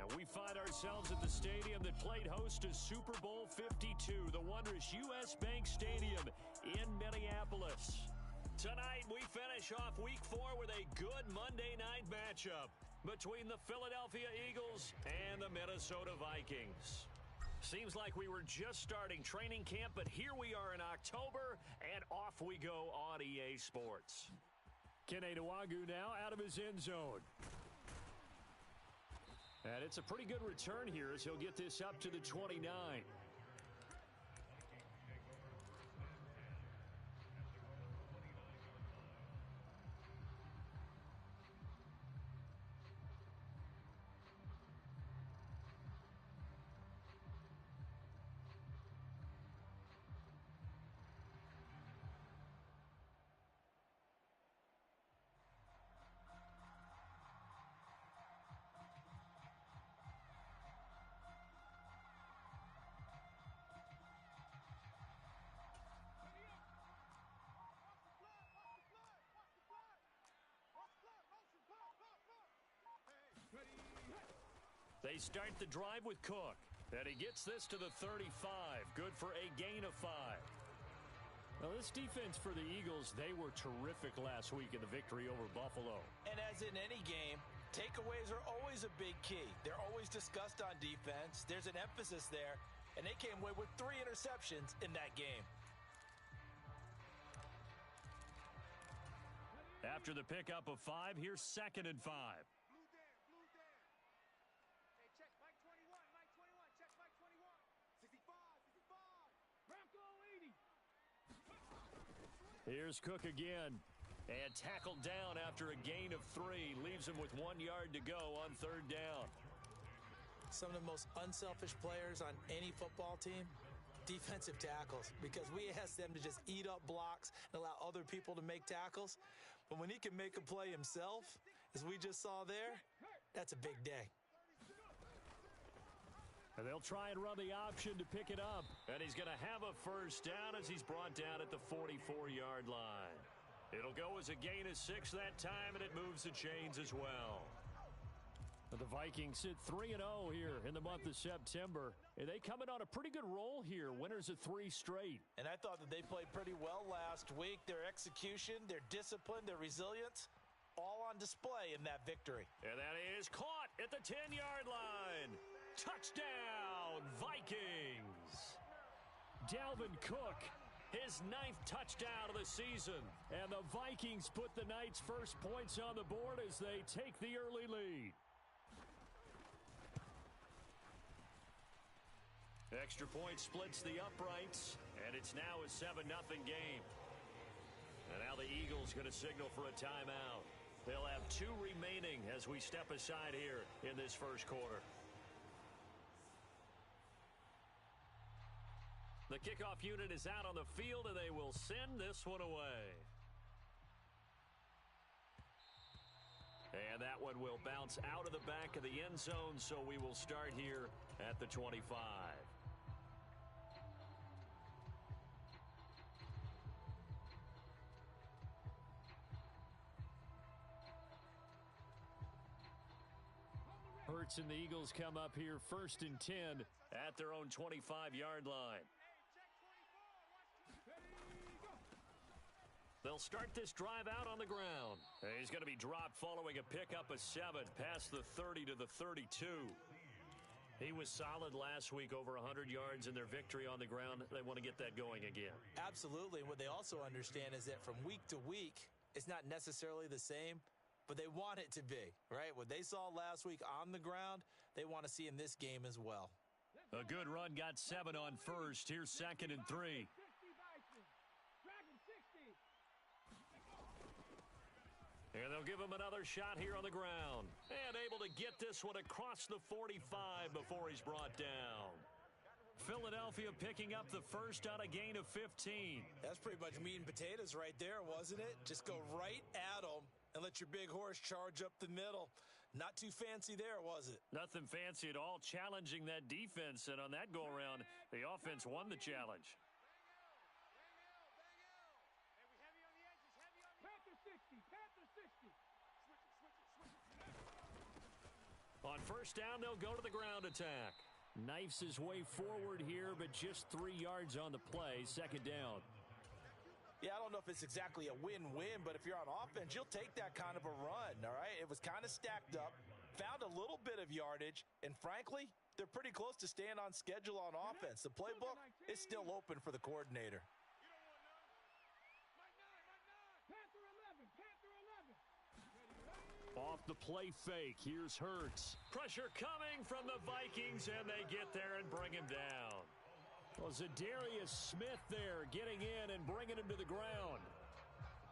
And we find ourselves at the stadium that played host to Super Bowl 52, the wondrous U.S. Bank Stadium in Minneapolis. Tonight, we finish off Week 4 with a good Monday night matchup between the Philadelphia Eagles and the Minnesota Vikings. Seems like we were just starting training camp, but here we are in October, and off we go on EA Sports. Kene Nwangwu now out of his end zone. And it's a pretty good return here as he'll get this up to the 29. They start the drive with Cook. And he gets this to the 35. Good for a gain of 5. Now, this defense for the Eagles, they were terrific last week in the victory over Buffalo. And as in any game, takeaways are always a big key. They're always discussed on defense. There's an emphasis there. And they came away with 3 interceptions in that game. After the pickup of 5, here's 2nd and 5. Check Mike 21, Mike 21, check Mike 21. 65, 65. Bronco 80. Here's Cook again. And tackled down after a gain of 3. Leaves him with 1 yard to go on 3rd down. Some of the most unselfish players on any football team, defensive tackles, because we ask them to just eat up blocks and allow other people to make tackles. But when he can make a play himself, as we just saw there, that's a big day. And they'll try and run the option to pick it up. And he's going to have a 1st down as he's brought down at the 44-yard line. It'll go as a gain of 6 that time, and it moves the chains as well. The Vikings sit 3-0 here in the month of September. And they come in on a pretty good roll here. Winners of 3 straight. And I thought that they played pretty well last week. Their execution, their discipline, their resilience, all on display in that victory. And that is caught at the 10-yard line. Touchdown, Vikings. Dalvin Cook, his 9th touchdown of the season. And the Vikings put the night's first points on the board as they take the early lead. Extra point splits the uprights, and it's now a 7-0 game. And now the Eagles going to signal for a timeout. They'll have 2 remaining as we step aside here in this first quarter. The kickoff unit is out on the field, and they will send this one away. And that one will bounce out of the back of the end zone, so we will start here at the 25. Hurts and the Eagles come up here 1st and 10 at their own 25-yard line. They'll start this drive out on the ground. He's going to be dropped following a pickup of 7 past the 30 to the 32. He was solid last week, over 100 yards in their victory on the ground. They want to get that going again. Absolutely. What they also understand is that from week to week, it's not necessarily the same, but they want it to be, right? What they saw last week on the ground, they want to see in this game as well. A good run, got 7 on 1st. Here's 2nd and 3. And they'll give him another shot here on the ground. And able to get this one across the 45 before he's brought down. Philadelphia picking up the 1st on a gain of 15. That's pretty much meat and potatoes right there, wasn't it? Just go right at them and let your big horse charge up the middle. Not too fancy there, was it? Nothing fancy at all, challenging that defense. And on that go-around, the offense won the challenge. On first down, they'll go to the ground attack. Knifes his way forward here, but just 3 yards on the play. Second down. Yeah, I don't know if it's exactly a win-win, but if you're on offense, you'll take that kind of a run, all right? It was kind of stacked up, found a little bit of yardage, and frankly, they're pretty close to staying on schedule on offense. The playbook is still open for the coordinator. Off the play fake, here's Hurts. Pressure coming from the Vikings, and they get there and bring him down. Well, Zadarius Smith there getting in and bringing him to the ground.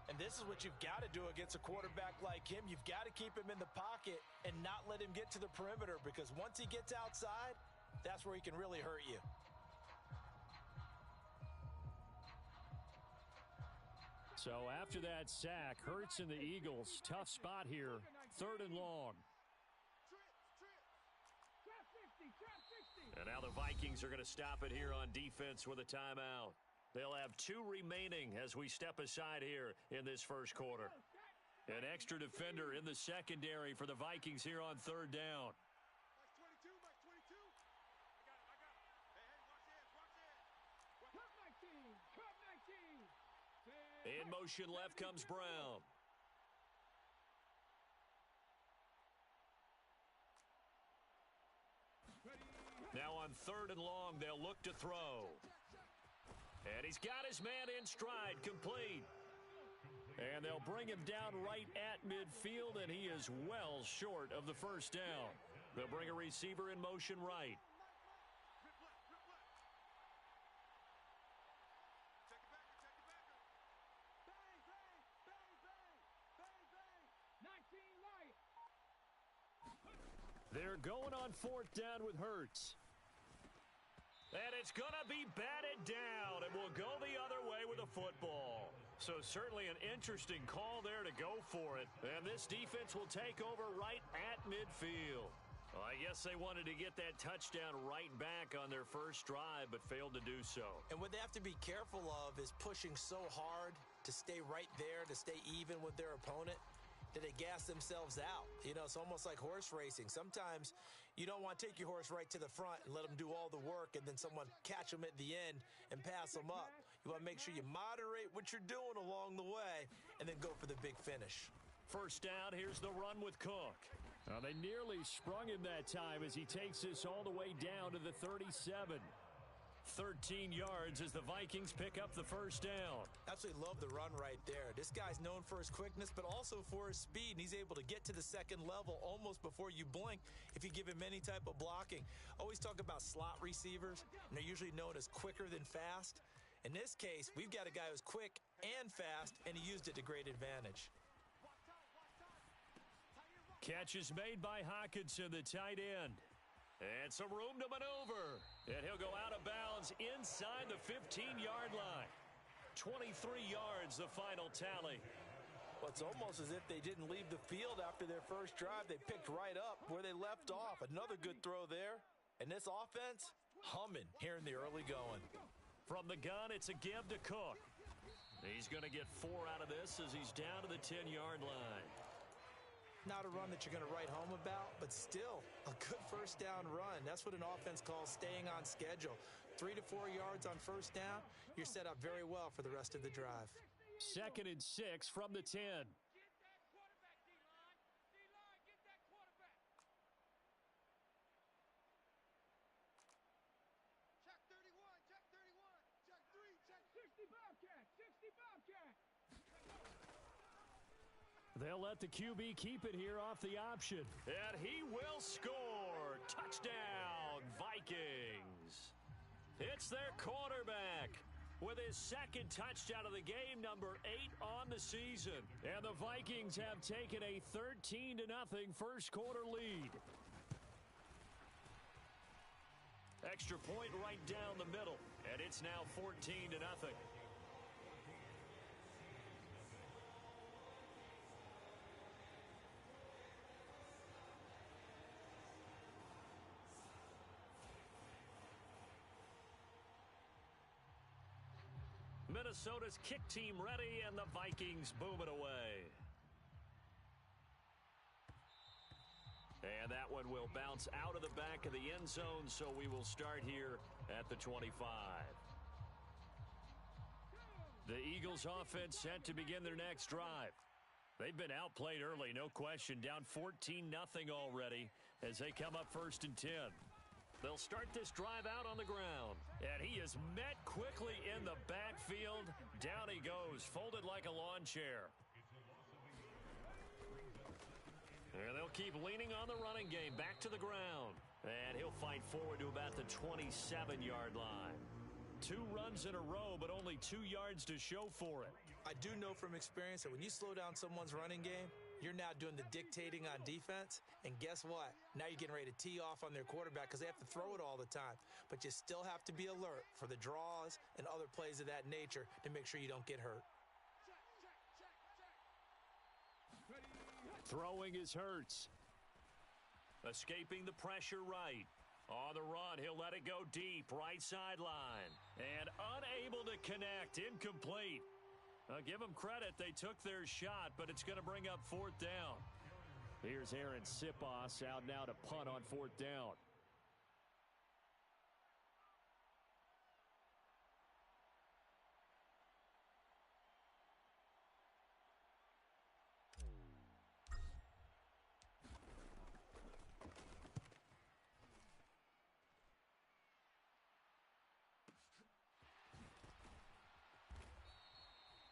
And this is what you've got to do against a quarterback like him. You've got to keep him in the pocket and not let him get to the perimeter, because once he gets outside, that's where he can really hurt you. So after that sack, Hurts and the Eagles, tough spot here, 3rd and long. And now the Vikings are going to stop it here on defense with a timeout. They'll have 2 remaining as we step aside here in this first quarter. An extra defender in the secondary for the Vikings here on 3rd down. In motion left comes Brown. Now on 3rd and long, they'll look to throw. And he's got his man in stride, complete. And they'll bring him down right at midfield, and he is well short of the first down. They'll bring a receiver in motion right. They're going on 4th down with Hurts. And it's going to be batted down, and we'll go the other way with the football. So certainly an interesting call there to go for it. And this defense will take over right at midfield. Well, I guess they wanted to get that touchdown right back on their first drive, but failed to do so. And what they have to be careful of is pushing so hard to stay right there, to stay even with their opponent, that they gas themselves out. You know, it's almost like horse racing. Sometimes you don't want to take your horse right to the front and let them do all the work, and then someone catch them at the end and pass them up. You want to make sure you moderate what you're doing along the way and then go for the big finish. First down, here's the run with Cook. They nearly sprung him that time as he takes this all the way down to the 37. 13 yards as the Vikings pick up the first down. Absolutely love the run right there. This guy's known for his quickness, but also for his speed, and he's able to get to the second level almost before you blink if you give him any type of blocking. Always talk about slot receivers, and they're usually known as quicker than fast. In this case, we've got a guy who's quick and fast, and he used it to great advantage. Catch is made by Hockenson, the tight end. And some room to maneuver. And he'll go out of bounds inside the 15-yard line. 23 yards, the final tally. Well, it's almost as if they didn't leave the field after their first drive. They picked right up where they left off. Another good throw there. And this offense, humming here in the early going. From the gun, it's a give to Cook. He's going to get 4 out of this as he's down to the 10-yard line. Not a run that you're going to write home about, but still a good first down run. That's what an offense calls staying on schedule. 3 to 4 yards on first down, you're set up very well for the rest of the drive. 2nd and 6 from the 10. Get that quarterback, D-line. D-line, get that quarterback. Check 31, check 31, check 3, check 60 Bobcat, 60 Bobcat. They'll let the QB keep it here off the option. And he will score. Touchdown, Vikings. It's their quarterback with his 2nd touchdown of the game, number 8 on the season. And the Vikings have taken a 13-0 first quarter lead. Extra point right down the middle, and it's now 14-0. Minnesota's kick team ready, and the Vikings boom it away. And that one will bounce out of the back of the end zone, so we will start here at the 25. The Eagles offense set to begin their next drive. They've been outplayed early, no question, down 14-0 already as they come up 1st and 10. They'll start this drive out on the ground. And he is met quickly in the backfield. Down he goes, folded like a lawn chair. And they'll keep leaning on the running game, back to the ground. And he'll fight forward to about the 27-yard line. 2 runs in a row, but only 2 yards to show for it. I do know from experience that when you slow down someone's running game, you're now doing the dictating on defense. And guess what? Now you're getting ready to tee off on their quarterback because they have to throw it all the time. But you still have to be alert for the draws and other plays of that nature to make sure you don't get hurt. Throwing is Hurts. Escaping the pressure right. On the run, he'll let it go deep, right sideline. And unable to connect, incomplete. Give them credit, they took their shot, but it's going to bring up 4th down. Here's Aaron Sipos out now to punt on 4th down.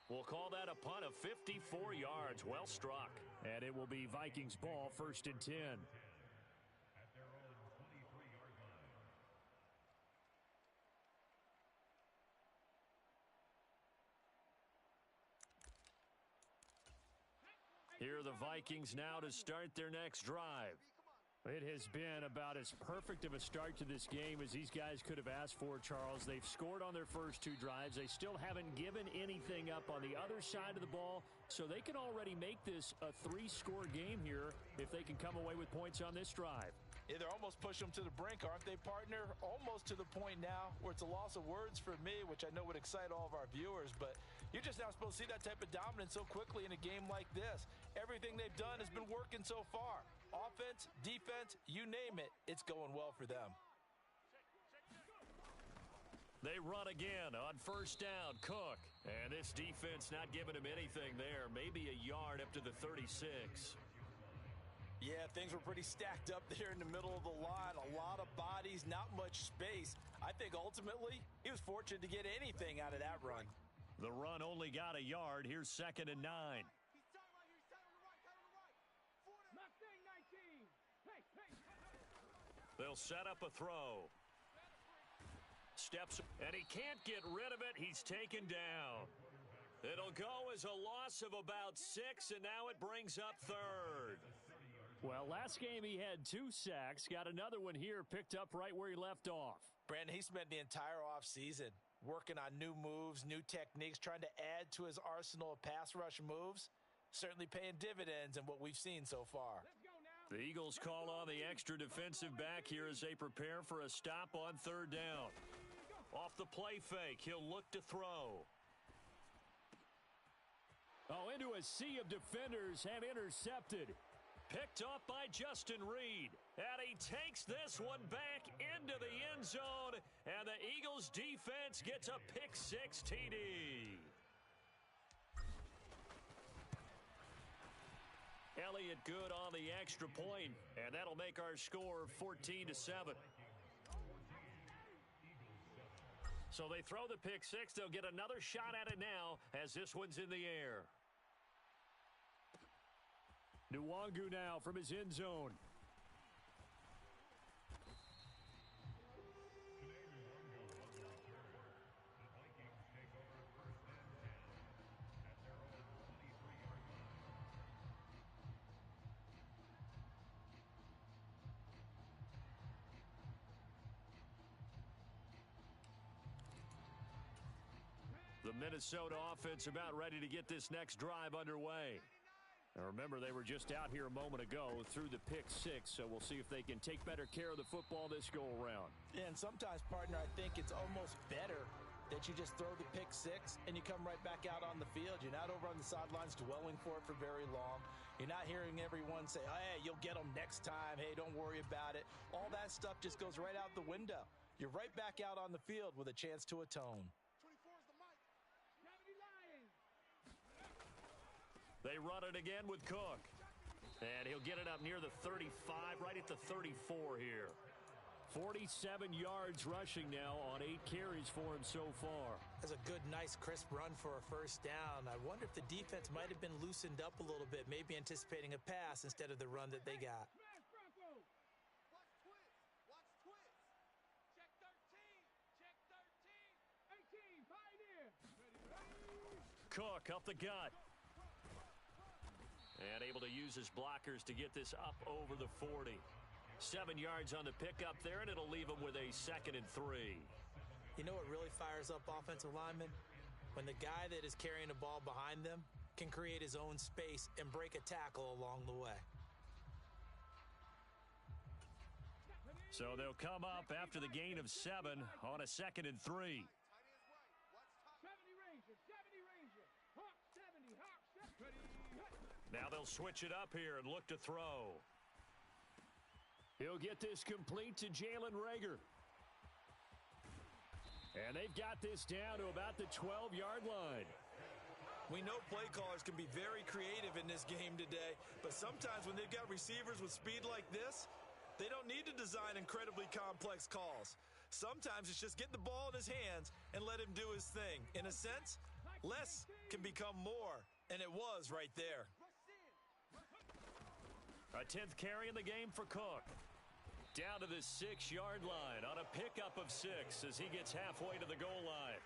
We'll call that a punt of 54 yards. Well struck. And it will be Vikings ball, 1st and 10. Here are the Vikings now to start their next drive. It has been about as perfect of a start to this game as these guys could have asked for, Charles. They've scored on their first 2 drives. They still haven't given anything up on the other side of the ball, so they can already make this a 3-score game here if they can come away with points on this drive. Yeah, they're almost pushing them to the brink, aren't they, partner? Almost to the point now where it's a loss of words for me, which I know would excite all of our viewers, but you're just now supposed to see that type of dominance so quickly in a game like this. Everything they've done has been working so far. Offense, defense, you name it, it's going well for them. They run again on 1st down, Cook. And this defense not giving him anything there. Maybe a yard up to the 36. Yeah, things were pretty stacked up there in the middle of the line. A lot of bodies, not much space. I think ultimately he was fortunate to get anything out of that run. The run only got a yard. Here's 2nd and 9. They'll set up a throw. Steps, and he can't get rid of it. He's taken down. It'll go as a loss of about 6, and now it brings up 3rd. Well, last game he had 2 sacks. Got another one here, picked up right where he left off. Brandon, he spent the entire offseason working on new moves, new techniques, trying to add to his arsenal of pass rush moves. Certainly paying dividends in what we've seen so far. The Eagles call on the extra defensive back here as they prepare for a stop on 3rd down. Off the play fake, he'll look to throw. Oh, into a sea of defenders and intercepted. Picked off by Justin Reed. And he takes this one back into the end zone. And the Eagles defense gets a pick-6 TD. Elliott good on the extra point, and that'll make our score 14-7. So they throw the pick-6. They'll get another shot at it now as this one's in the air. Nwangu now from his end zone. The Minnesota offense about ready to get this next drive underway. Now remember, they were just out here a moment ago through the pick-6, so we'll see if they can take better care of the football this go-around. Yeah, and sometimes, partner, I think it's almost better that you just throw the pick six and you come right back out on the field. You're not over on the sidelines dwelling for it for very long. You're not hearing everyone say, oh, hey, you'll get them next time. Hey, don't worry about it. All that stuff just goes right out the window. You're right back out on the field with a chance to atone. 24 is the mic. 70 Lions. They run it again with Cook. And he'll get it up near the 35, right at the 34 here. 47 yards rushing now on 8 carries for him so far. That's a good, nice, crisp run for a first down. I wonder if the defense might have been loosened up a little bit, maybe anticipating a pass instead of the run that they got. Smash Bronco. Watch twist. Watch twist. Check 13. Check 13. 18. Pioneer. Ready. Cook up the gut. And able to use his blockers to get this up over the 40. 7 yards on the pickup there, and it'll leave him with a 2nd and 3. You know what really fires up offensive linemen? When the guy that is carrying the ball behind them can create his own space and break a tackle along the way. So they'll come up after the gain of 7 on a 2nd and 3. 70 Ranger. 70 Ranger. Hawk 70. Hawk 70. Now they'll switch it up here and look to throw. He'll get this complete to Jalen Reagor. And they've got this down to about the 12-yard line. We know play callers can be very creative in this game today, but sometimes when they've got receivers with speed like this, they don't need to design incredibly complex calls. Sometimes it's just get the ball in his hands and let him do his thing. In a sense, less can become more, and it was right there. A 10th carry in the game for Cook. Down to the 6-yard line on a pickup of 6 as he gets halfway to the goal line.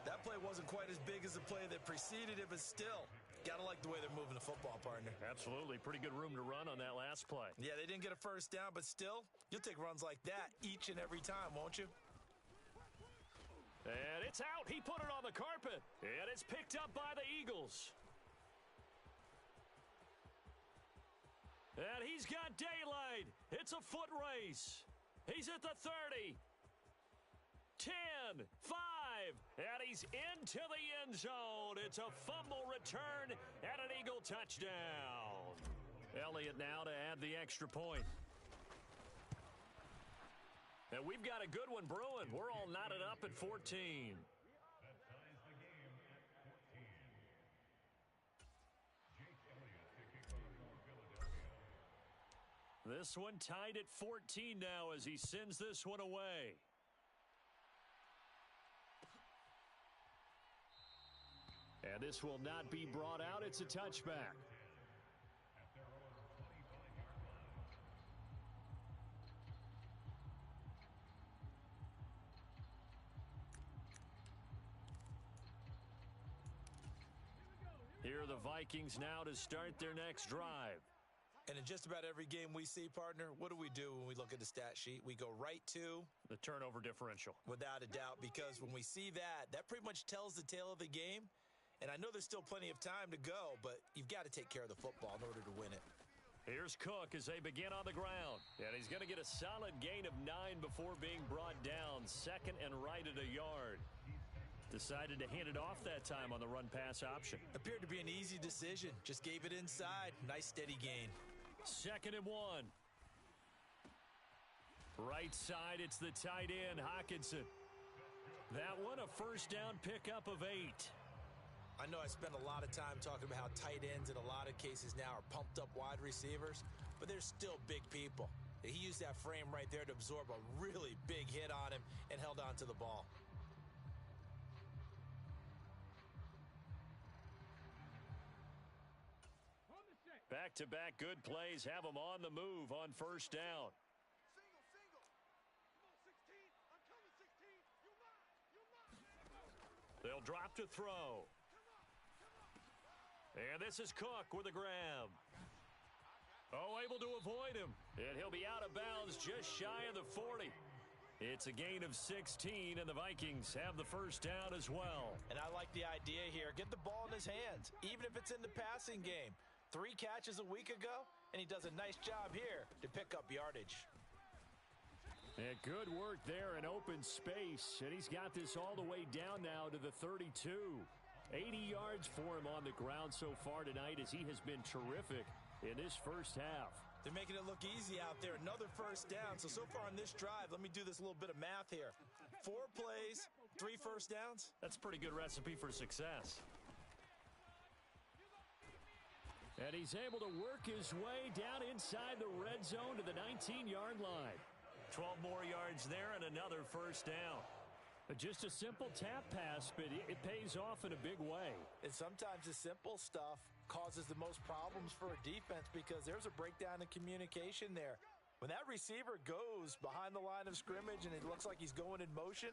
That play wasn't quite as big as the play that preceded it, but still, gotta like the way they're moving the football, partner. Absolutely. Pretty good room to run on that last play. Yeah, they didn't get a first down, but still, you'll take runs like that each and every time, won't you? And it's out. He put it on the carpet. And it's picked up by the Eagles. And he's got daylight. It's a foot race. He's at the 30. 10, 5, and he's into the end zone. It's a fumble return and an Eagle touchdown. Elliott now to add the extra point. And we've got a good one brewing. We're all knotted up at 14. This one tied at 14 now as he sends this one away. And this will not be brought out. It's a touchback. Here are the Vikings now to start their next drive. And in just about every game we see, partner, what do we do when we look at the stat sheet? We go right to the turnover differential. Without a doubt, because when we see that, that pretty much tells the tale of the game. And I know there's still plenty of time to go, but you've got to take care of the football in order to win it. Here's Cook as they begin on the ground. And he's going to get a solid gain of 9 before being brought down. 2nd and right at a yard. Decided to hand it off that time on the run-pass option. Appeared to be an easy decision. Just gave it inside. Nice steady gain. 2nd and 1. Right side, it's the tight end, Hockenson. That one, a first down pickup of 8. I know I spend a lot of time talking about how tight ends in a lot of cases now are pumped up wide receivers, but they're still big people. He used that frame right there to absorb a really big hit on him and held on to the ball. Back-to-back good plays have them on the move on first down. Single. Come on, 16. I'm coming, 16. You mine. They'll drop to throw. And this is Cook with a grab. Oh, able to avoid him. And he'll be out of bounds just shy of the 40. It's a gain of 16, and the Vikings have the first down as well. And I like the idea here. Get the ball in his hands, even if it's in the passing game. 3 catches a week ago, and he does a nice job here to pick up yardage. And good work there in open space. And he's got this all the way down now to the 32. 80 yards for him on the ground so far tonight as he has been terrific in this first half. They're making it look easy out there. Another first down. So far on this drive, let me do this little bit of math here. 4 plays, 3 first downs. That's a pretty good recipe for success. And he's able to work his way down inside the red zone to the 19-yard line. 12 more yards there and another first down. Just a simple tap pass, but it pays off in a big way. And sometimes the simple stuff causes the most problems for a defense because there's a breakdown in communication there. When that receiver goes behind the line of scrimmage and it looks like he's going in motion,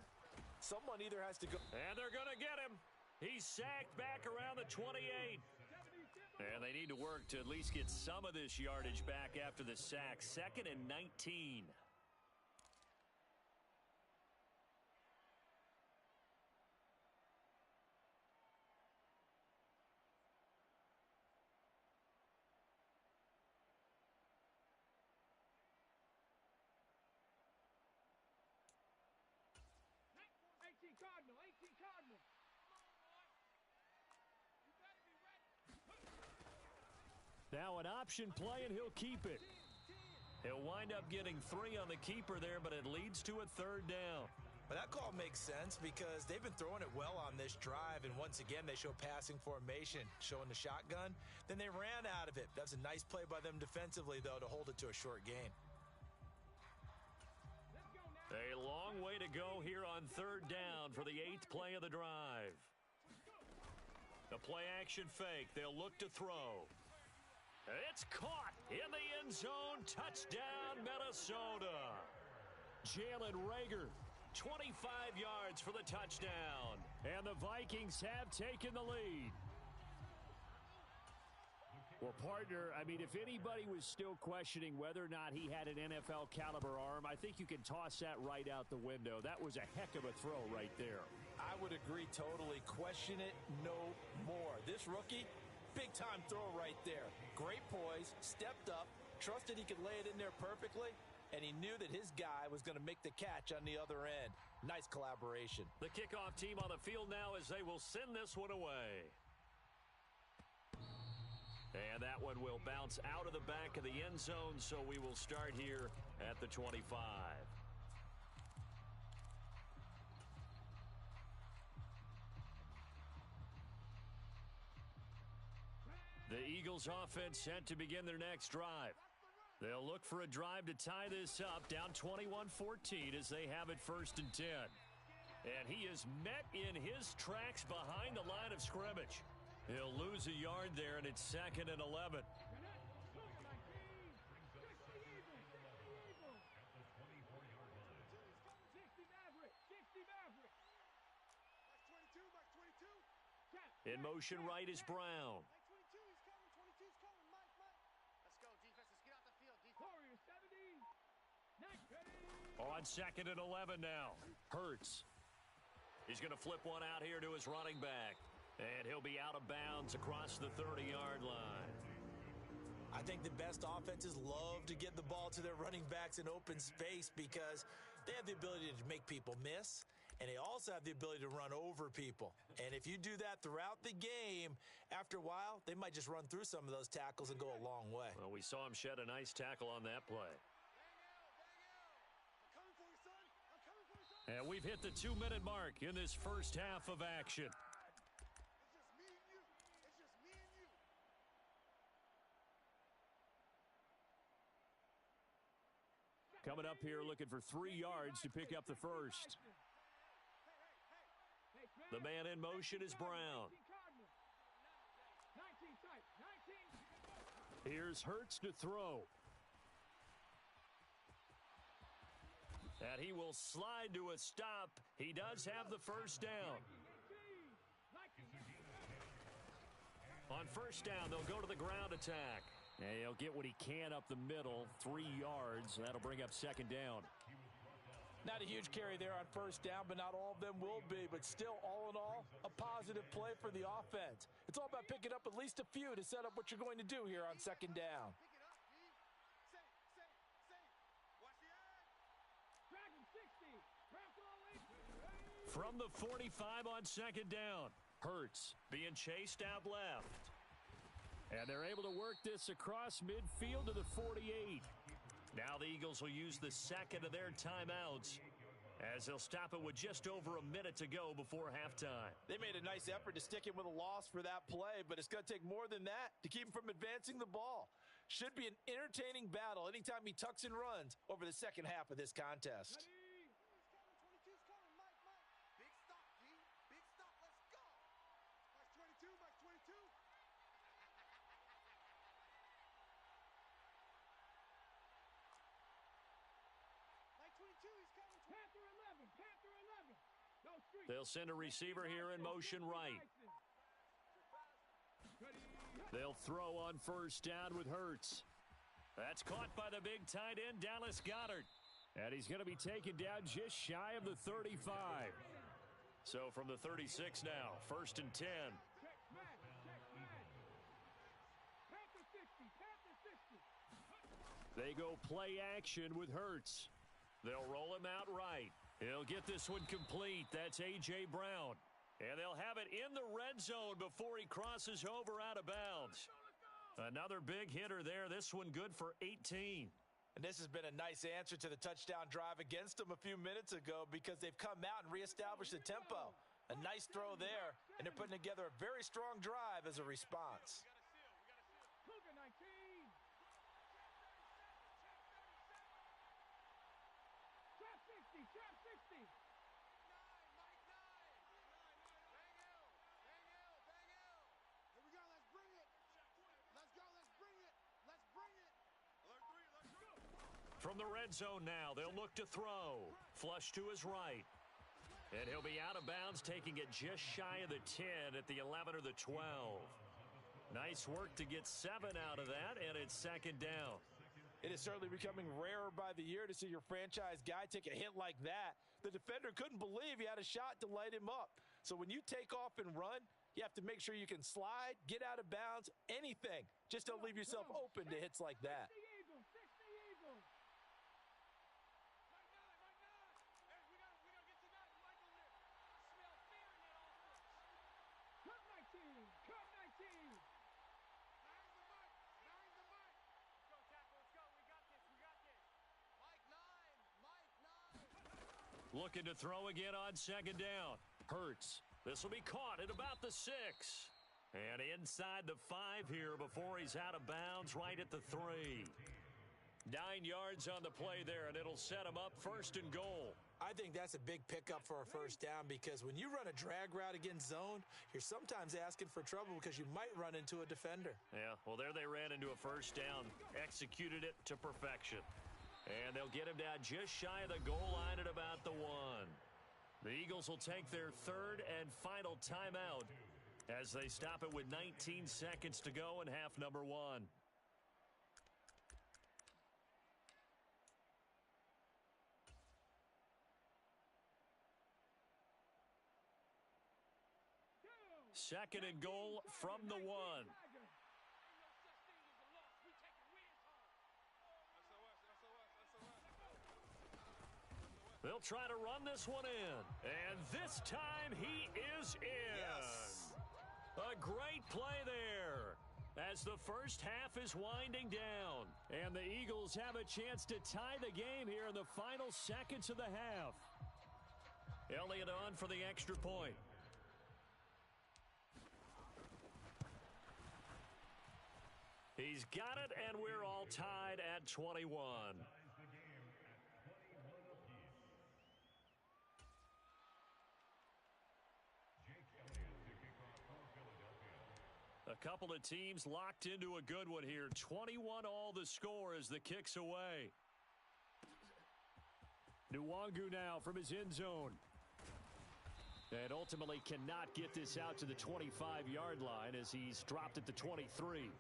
someone either has to go. And they're going to get him. He's sacked back around the 28. And they need to work to at least get some of this yardage back after the sack. 2nd and 19. Cardinal, 18 Cardinal. You better be ready. Now an option play, and he'll keep it. He'll wind up getting 3 on the keeper there, but it leads to a 3rd down. But that call makes sense because they've been throwing it well on this drive, and once again, they show passing formation, showing the shotgun. Then they ran out of it. That was a nice play by them defensively, though, to hold it to a short gain. A long way to go here on 3rd down for the 8th play of the drive. The play-action fake. They'll look to throw. It's caught in the end zone. Touchdown, Minnesota. Jalen Reagor, 25 yards for the touchdown. And the Vikings have taken the lead. Well, partner, I mean, if anybody was still questioning whether or not he had an NFL caliber arm, I think you can toss that right out the window. That was a heck of a throw right there. I would agree totally. Question it no more. This rookie, big-time throw right there. Great poise, stepped up, trusted he could lay it in there perfectly, and he knew that his guy was going to make the catch on the other end. Nice collaboration. The kickoff team on the field now as they will send this one away. And that one will bounce out of the back of the end zone, so we will start here at the 25. The Eagles offense set to begin their next drive. They'll look for a drive to tie this up, down 21-14 as they have it 1st and 10. And he is met in his tracks behind the line of scrimmage. He'll lose a yard there, and it's 2nd and 11. In motion right is Brown. On 2nd and 11 now. Hurts. He's going to flip one out here to his running back. And he'll be out of bounds across the 30-yard line. I think the best offenses love to get the ball to their running backs in open space because they have the ability to make people miss, and they also have the ability to run over people. And if you do that throughout the game, after a while, they might just run through some of those tackles and go a long way. Well, we saw him shed a nice tackle on that play. And we've hit the 2-minute mark in this first half of action. Coming up here looking for 3 yards to pick up the first. The man in motion is Brown. Here's Hurts to throw. And he will slide to a stop. He does have the first down. On first down, they'll go to the ground attack. And he'll get what he can up the middle, 3 yards. That'll bring up 2nd down. Not a huge carry there on first down, but not all of them will be. But still, all in all, a positive play for the offense. It's all about picking up at least a few to set up what you're going to do here on 2nd down. From the 45 on second down, Hurts being chased out left. And they're able to work this across midfield to the 48. Now the Eagles will use the second of their timeouts as they'll stop it with just over a minute to go before halftime. They made a nice effort to stick him with a loss for that play, but it's going to take more than that to keep him from advancing the ball. Should be an entertaining battle anytime he tucks and runs over the second half of this contest. They'll send a receiver here in motion right. They'll throw on first down with Hurts. That's caught by the big tight end, Dallas Goedert. And he's going to be taken down just shy of the 35. So from the 36 now, 1st and 10. They go play action with Hurts. They'll roll him out right. He'll get this one complete. That's A.J. Brown. And they'll have it in the red zone before he crosses over out of bounds. Another big hitter there. This one good for 18. And this has been a nice answer to the touchdown drive against them a few minutes ago because they've come out and reestablished the tempo. A nice throw there, and they're putting together a very strong drive as a response. From the red zone now, they'll look to throw. Flush to his right. And he'll be out of bounds, taking it just shy of the 10 at the 11 or the 12. Nice work to get 7 out of that, and it's second down. It is certainly becoming rarer by the year to see your franchise guy take a hit like that. The defender couldn't believe he had a shot to light him up. So when you take off and run, you have to make sure you can slide, get out of bounds, anything. Just don't leave yourself open to hits like that. Looking to throw again on second down. Hurts. This will be caught at about the 6. And inside the 5 here before he's out of bounds right at the 3. 9 yards on the play there, and it'll set him up 1st and goal. I think that's a big pickup for a first down because when you run a drag route against zone, you're sometimes asking for trouble because you might run into a defender. Yeah, well, there they ran into a first down, executed it to perfection. And they'll get him down just shy of the goal line at about the 1. The Eagles will take their 3rd and final timeout as they stop it with 19 seconds to go in half number 1. Second and goal from the 1. They'll try to run this one in. And this time he is in. Yes. A great play there as the first half is winding down. And the Eagles have a chance to tie the game here in the final seconds of the half. Elliott on for the extra point. He's got it, and we're all tied at 21. A couple of teams locked into a good one here. 21 all the score as the kick's away. Nwangu now from his end zone. And ultimately cannot get this out to the 25-yard line as he's dropped at the 23.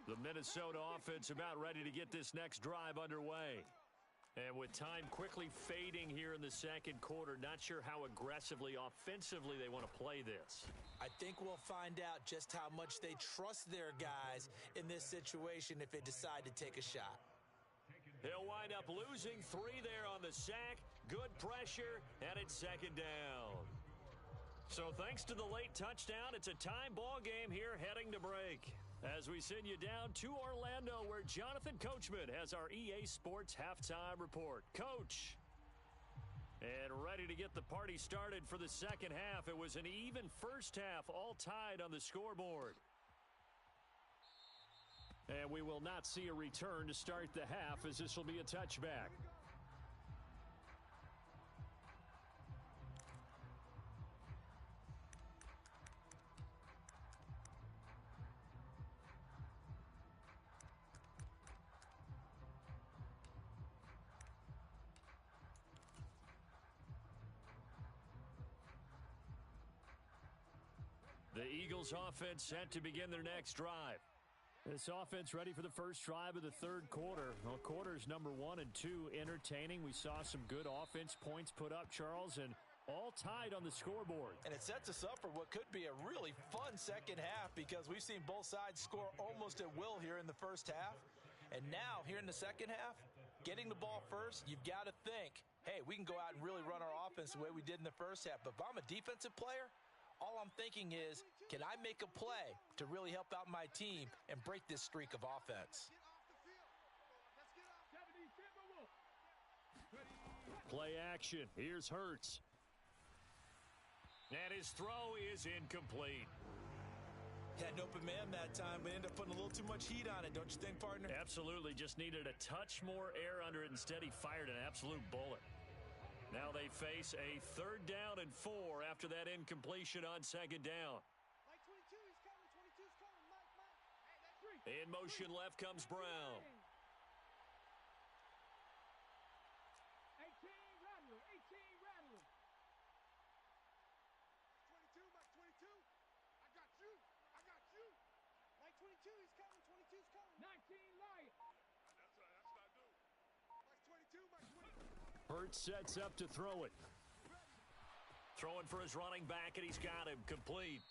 The Minnesota offense about ready to get this next drive underway. And with time quickly fading here in the second quarter, not sure how aggressively, offensively they want to play this. I think we'll find out just how much they trust their guys in this situation if they decide to take a shot. He'll wind up losing 3 there on the sack. Good pressure, and it's second down. So thanks to the late touchdown, it's a time ball game here heading to break. As we send you down to Orlando, where Jonathan Coachman has our EA Sports Halftime Report. Coach. And ready to get the party started for the second half. It was an even first half, all tied on the scoreboard. And we will not see a return to start the half, as this will be a touchback. The Eagles offense set to begin their next drive. This offense ready for the first drive of the third quarter. Well, quarters number 1 and 2 entertaining. We saw some good offense points put up, Charles, and all tied on the scoreboard. And it sets us up for what could be a really fun second half, because we've seen both sides score almost at will here in the first half. And now, here in the second half, getting the ball first, you've got to think, hey, we can go out and really run our offense the way we did in the first half. But if I'm a defensive player, all I'm thinking is, can I make a play to really help out my team and break this streak of offense? Play action. Here's Hurts. And his throw is incomplete. Had an open man that time, but ended up putting a little too much heat on it, don't you think, partner? Absolutely. Just needed a touch more air under it. Instead, he fired an absolute bullet. Now they face a 3rd down and 4 after that incompletion on second down. In motion left comes Brown. 18 Rattler. 22, Mike 22. I got you. Mike 22, he's coming. 22's coming. 19 Lion. That's what I do. Mike 22, Mike 22. Hurts sets up to throw it. Throwing for his running back, and he's got him complete.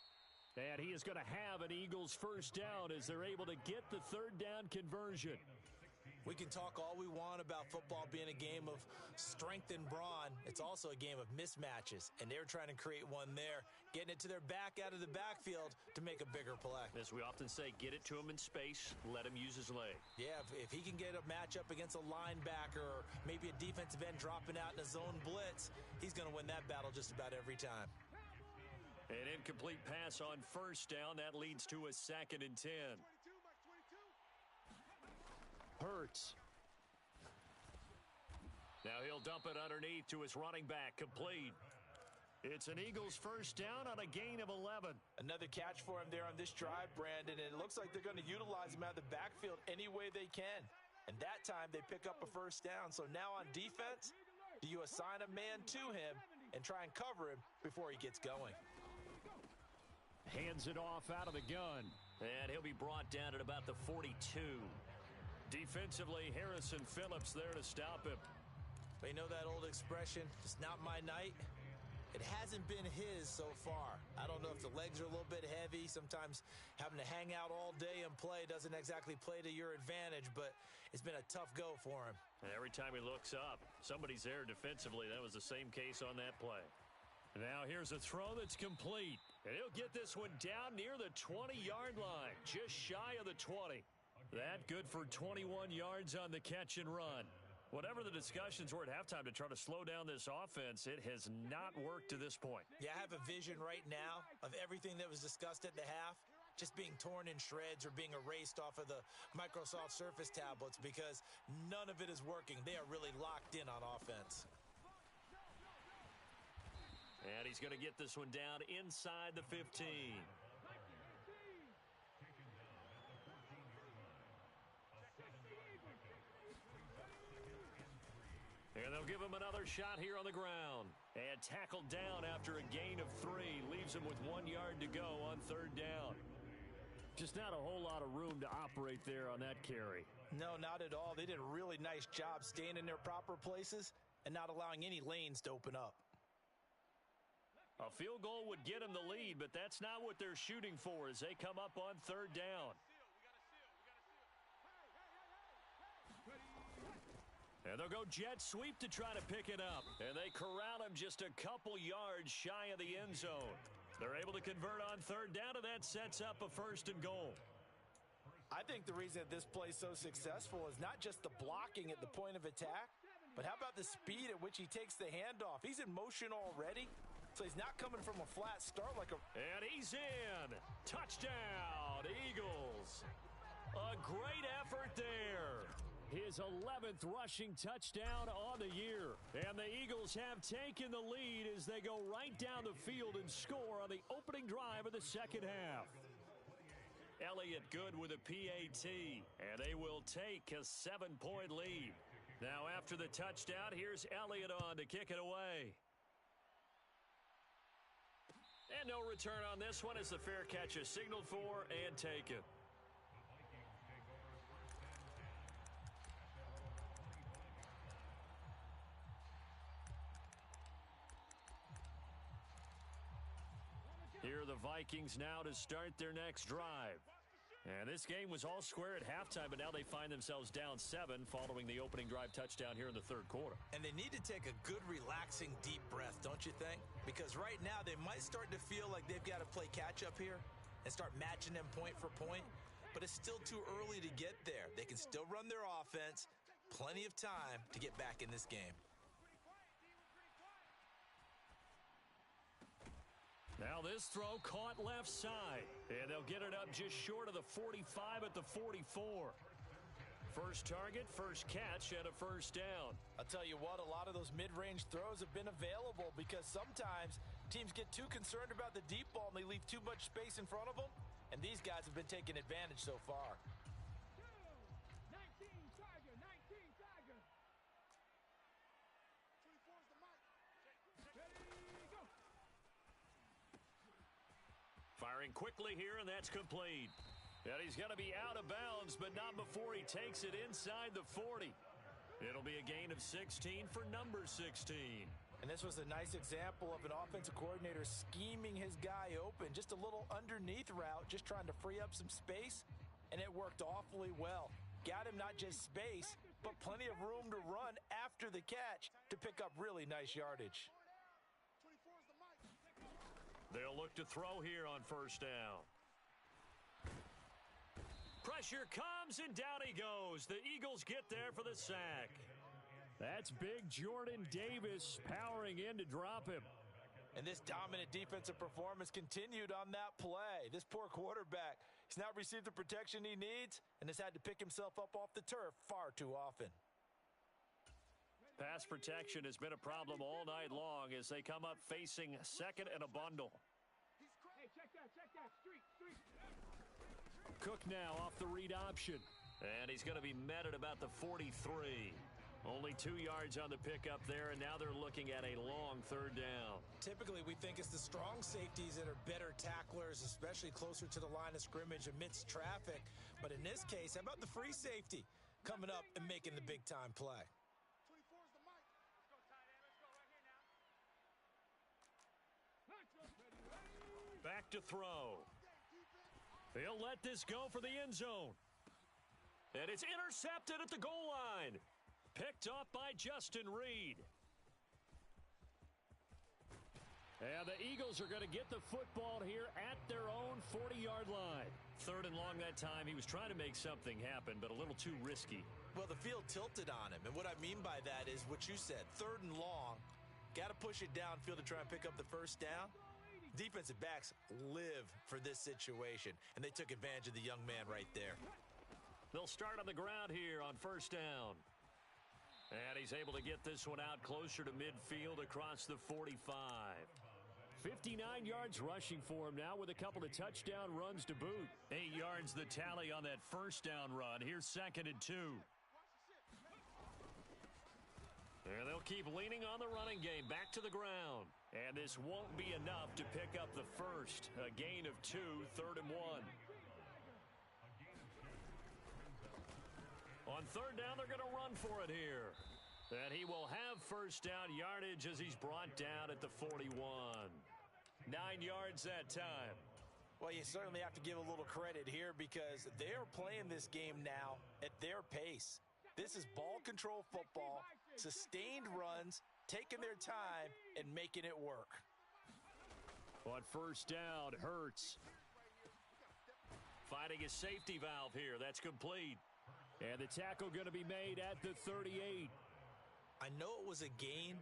And he is going to have an Eagles first down as they're able to get the 3rd down conversion. We can talk all we want about football being a game of strength and brawn. It's also a game of mismatches, and they're trying to create one there, getting it to their back out of the backfield to make a bigger play. As we often say, get it to him in space, let him use his leg. Yeah, if he can get a matchup against a linebacker or maybe a defensive end dropping out in a zone blitz, he's going to win that battle just about every time. An incomplete pass on first down. That leads to a 2nd and 10. Hurts. Now he'll dump it underneath to his running back. Complete. It's an Eagles first down on a gain of 11. Another catch for him there on this drive, Brandon. And it looks like they're going to utilize him out of the backfield any way they can. And that time they pick up a first down. So now on defense, do you assign a man to him and try and cover him before he gets going? Hands it off out of the gun. And he'll be brought down at about the 42. Defensively, Harrison Phillips there to stop him. But you know that old expression, it's not my night? It hasn't been his so far. I don't know if the legs are a little bit heavy. Sometimes having to hang out all day and play doesn't exactly play to your advantage, but it's been a tough go for him. And every time he looks up, somebody's there defensively. That was the same case on that play. Now here's a throw that's complete. And he'll get this one down near the 20-yard line, just shy of the 20. That good for 21 yards on the catch and run. Whatever the discussions were at halftime to try to slow down this offense, it has not worked to this point. Yeah, I have a vision right now of everything that was discussed at the half just being torn in shreds or being erased off of the Microsoft Surface tablets, because none of it is working. They are really locked in on offense. And he's going to get this one down inside the 15. And they'll give him another shot here on the ground. And tackled down after a gain of 3. Leaves him with 1 yard to go on 3rd down. Just not a whole lot of room to operate there on that carry. No, not at all. They did a really nice job staying in their proper places and not allowing any lanes to open up. A field goal would get them the lead, but that's not what they're shooting for as they come up on third down. And they'll go jet sweep to try to pick it up. And they corral him just a couple yards shy of the end zone. They're able to convert on third down, and that sets up a 1st and goal. I think the reason that this play is so successful is not just the blocking at the point of attack, but how about the speed at which he takes the handoff? He's in motion already, so he's not coming from a flat start like a... And he's in. Touchdown, Eagles. A great effort there. His 11th rushing touchdown on the year. And the Eagles have taken the lead as they go right down the field and score on the opening drive of the second half. Elliott good with a PAT, and they will take a 7-point lead. Now after the touchdown, here's Elliott on to kick it away. And no return on this one as the fair catch is signaled for and taken. Here are the Vikings now to start their next drive. And this game was all square at halftime, but now they find themselves down 7 following the opening drive touchdown here in the third quarter. And they need to take a good, relaxing, deep breath, don't you think? Because right now they might start to feel like they've got to play catch-up here and start matching them point for point. But it's still too early to get there. They can still run their offense. Plenty of time to get back in this game. Now this throw caught left side, and they'll get it up just short of the 45 at the 44. First target, first catch, and a 1st down. I'll tell you what, a lot of those mid-range throws have been available because sometimes teams get too concerned about the deep ball and they leave too much space in front of them, and these guys have been taking advantage so far. 19 Tiger, 19 Tiger. 24 is the mic. Ready, go. Firing quickly here, and that's complete. And he's going to be out of bounds, but not before he takes it inside the 40. It'll be a gain of 16 for number 16. And this was a nice example of an offensive coordinator scheming his guy open. Just a little underneath route, just trying to free up some space, and it worked awfully well. Got him not just space, but plenty of room to run after the catch to pick up really nice yardage. 24 is the mic. They'll look to throw here on 1st down. Pressure comes, and down he goes. The Eagles get there for the sack. That's big Jordan Davis powering in to drop him. And this dominant defensive performance continued on that play. This poor quarterback, he's not received the protection he needs and has had to pick himself up off the turf far too often. Pass protection has been a problem all night long as they come up facing 2nd and a bundle. Hey, check that, street. Cook now off the read option. And he's going to be met at about the 43. Only 2 yards on the pickup there, and now they're looking at a long 3rd down. Typically, we think it's the strong safeties that are better tacklers, especially closer to the line of scrimmage amidst traffic. But in this case, how about the free safety coming up and making the big-time play? 24 is the mic. Let's go, tight end. Let's go right here now. Ready. Back to throw. He'll let this go for the end zone. And it's intercepted at the goal line. Picked off by Justin Reed. And the Eagles are going to get the football here at their own 40-yard line. 3rd and long that time. He was trying to make something happen, but a little too risky. Well, the field tilted on him, and what I mean by that is what you said. 3rd and long, got to push it downfield to try and pick up the 1st down. Defensive backs live for this situation, and they took advantage of the young man right there. They'll start on the ground here on 1st down. And he's able to get this one out closer to midfield across the 45. 59 yards rushing for him now with a couple of touchdown runs to boot. 8 yards the tally on that 1st down run. Here's 2nd and 2. And they'll keep leaning on the running game back to the ground. And this won't be enough to pick up the 1st. A gain of 2, 3rd and 1. On third down, they're going to run for it here. And he will have first down yardage as he's brought down at the 41. 9 yards that time. Well, you certainly have to give a little credit here because they are playing this game now at their pace. This is ball control football, sustained runs, taking their time, and making it work. On first down, Hurts finding a safety valve here. That's complete. And the tackle going to be made at the 38. I know it was a gain,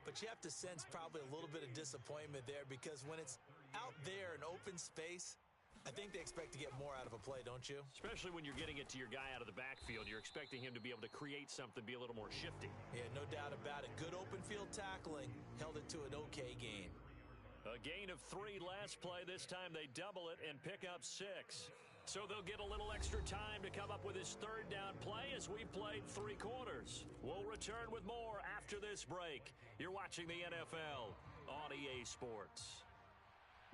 but you have to sense probably a little bit of disappointment there because when it's out there in open space, I think they expect to get more out of a play, don't you? Especially when you're getting it to your guy out of the backfield. You're expecting him to be able to create something, be a little more shifty. Yeah, no doubt about it. Good open field tackling held it to an okay gain. A gain of 3 last play. This time they double it and pick up 6. So they'll get a little extra time to come up with his third down play as we've played 3 quarters. We'll return with more after this break. You're watching the NFL on EA Sports.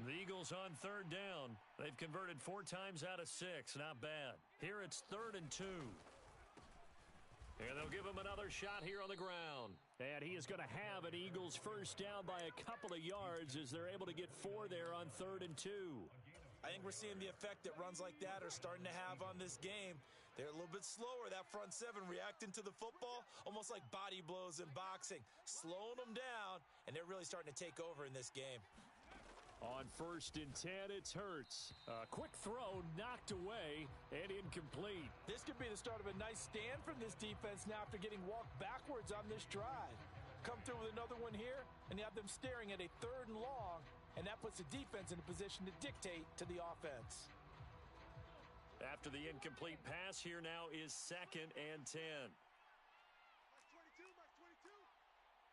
The Eagles on third down. They've converted 4 times out of 6. Not bad. Here it's 3rd and 2. And they'll give him another shot here on the ground. And he is going to have an Eagles first down by a couple of yards as they're able to get 4 there on 3rd and 2. I think we're seeing the effect that runs like that are starting to have on this game. They're a little bit slower, that front 7 reacting to the football, almost like body blows in boxing, slowing them down, and they're really starting to take over in this game. On 1st and 10, it's Hurts. A quick throw knocked away and incomplete. This could be the start of a nice stand from this defense now after getting walked backwards on this drive. Come through with another one here, and you have them staring at a 3rd and long, and that puts the defense in a position to dictate to the offense. After the incomplete pass, here now is 2nd and 10. Mark 22, Mark 22.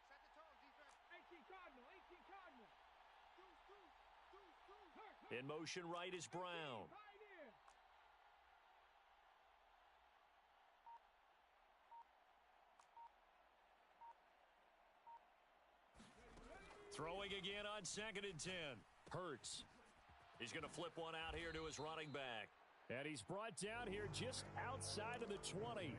Set the tone, defense. 18 Cardinal, 18 Cardinal. In motion right is Brown. Throwing again on 2nd and 10. Hurts. He's going to flip one out here to his running back. And he's brought down here just outside of the 20.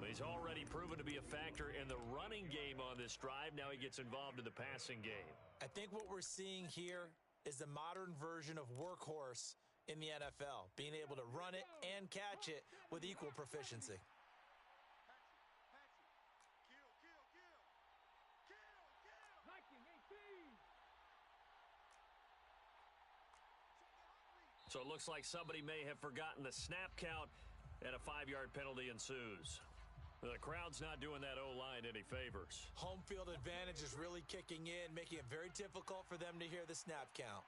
He's already proven to be a factor in the running game on this drive. Now he gets involved in the passing game. I think what we're seeing here is the modern version of workhorse in the NFL, being able to run it and catch it with equal proficiency. So it looks like somebody may have forgotten the snap count, and a 5-yard penalty ensues. The crowd's not doing that O-line any favors. Home field advantage is really kicking in, making it very difficult for them to hear the snap count.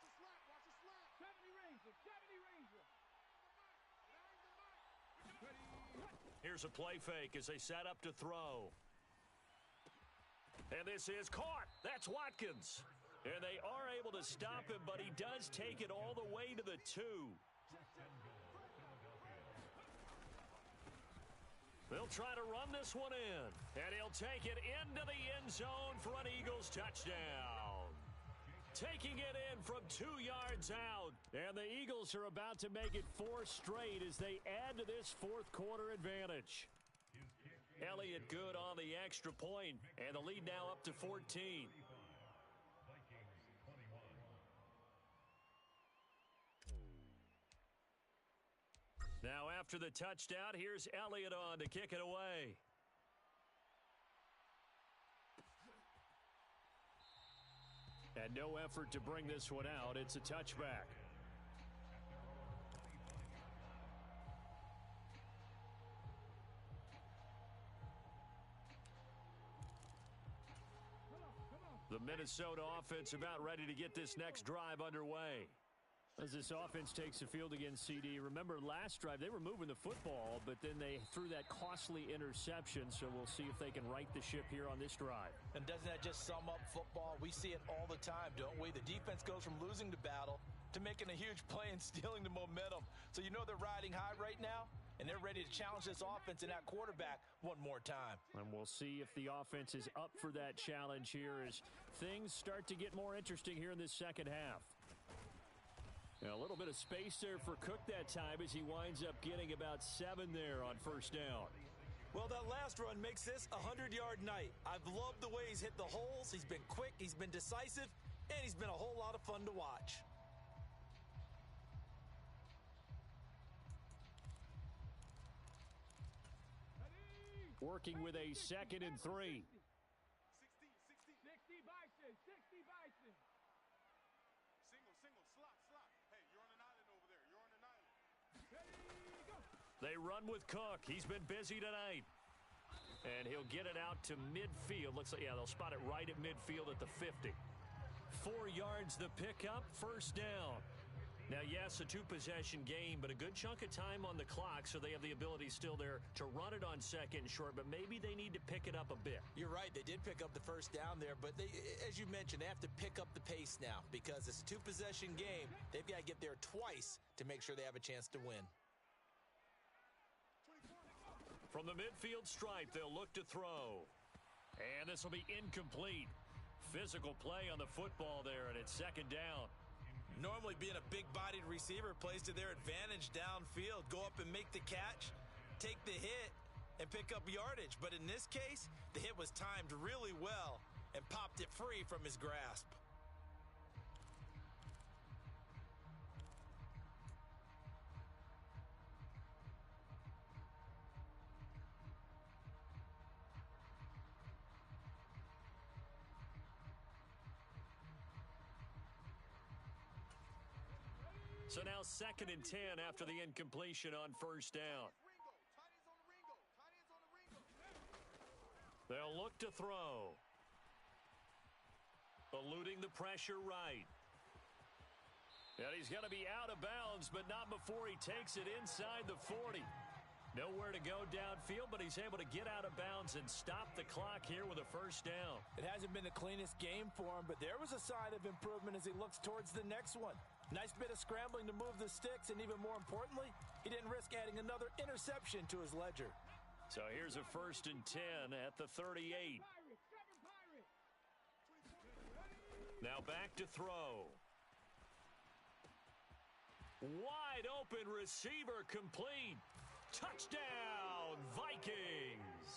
Here's a play fake as they set up to throw. And this is caught. That's Watkins. And they are able to stop him, but he does take it all the way to the 2. They'll try to run this one in, and he'll take it into the end zone for an Eagles touchdown. Taking it in from 2 yards out, and the Eagles are about to make it 4 straight as they add to this 4th quarter advantage. Elliott good on the extra point, and the lead now up to 14. Now after the touchdown, here's Elliott on to kick it away. And no effort to bring this one out. It's a touchback. The Minnesota offense about ready to get this next drive underway. As this offense takes the field against CD, remember last drive they were moving the football, but then they threw that costly interception, so we'll see if they can right the ship here on this drive. And doesn't that just sum up football? We see it all the time, don't we? The defense goes from losing the battle to making a huge play and stealing the momentum. So you know they're riding high right now, and they're ready to challenge this offense and that quarterback one more time. And we'll see if the offense is up for that challenge here as things start to get more interesting here in this second half. And a little bit of space there for Cook that time as he winds up getting about 7 there on first down. Well, that last run makes this a 100-yard night. I've loved the way he's hit the holes. He's been quick, he's been decisive, and he's been a whole lot of fun to watch. Working with a 2nd and 3. 60 Bison, 60 Bison. Single, slot. Hey, you're on an island over there. You're on an island. Ready, go. They run with Cook. He's been busy tonight. And he'll get it out to midfield. Looks like, yeah, they'll spot it right at midfield at the 50. 4 yards the pickup, first down. Now, yes, a 2-possession game, but a good chunk of time on the clock, so they have the ability still there to run it on 2nd and short, but maybe they need to pick it up a bit. You're right. They did pick up the first down there, but they, as you mentioned, they have to pick up the pace now because it's a 2-possession game. They've got to get there twice to make sure they have a chance to win. From the midfield stripe, they'll look to throw. And this will be incomplete. Physical play on the football there, and it's 2nd down. Normally being a big-bodied receiver plays to their advantage downfield. Go up and make the catch, take the hit, and pick up yardage. But in this case, the hit was timed really well and popped it free from his grasp. So now 2nd and 10 after the incompletion on first down. They'll look to throw. Eluding the pressure right. And he's going to be out of bounds, but not before he takes it inside the 40. Nowhere to go downfield, but he's able to get out of bounds and stop the clock here with a first down. It hasn't been the cleanest game for him, but there was a sign of improvement as he looks towards the next one. Nice bit of scrambling to move the sticks, and even more importantly, he didn't risk adding another interception to his ledger. So here's a 1st and 10 at the 38. Now back to throw. Wide open receiver complete. Touchdown, Vikings.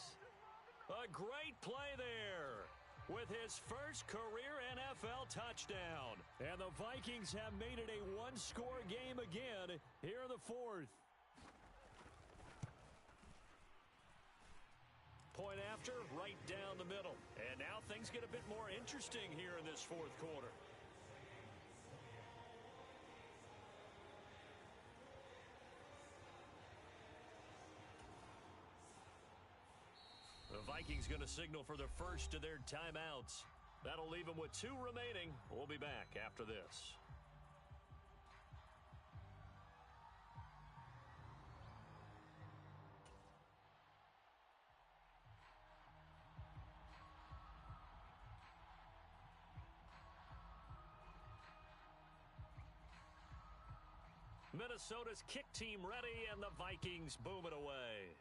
A great play there with his first career NFL touchdown. And the Vikings have made it a 1-score game again here in the 4th. Point after, right down the middle. And now things get a bit more interesting here in this 4th quarter. The Vikings going to signal for the first of their timeouts. That'll leave them with 2 remaining. We'll be back after this. Minnesota's kick team ready, and the Vikings boom it away.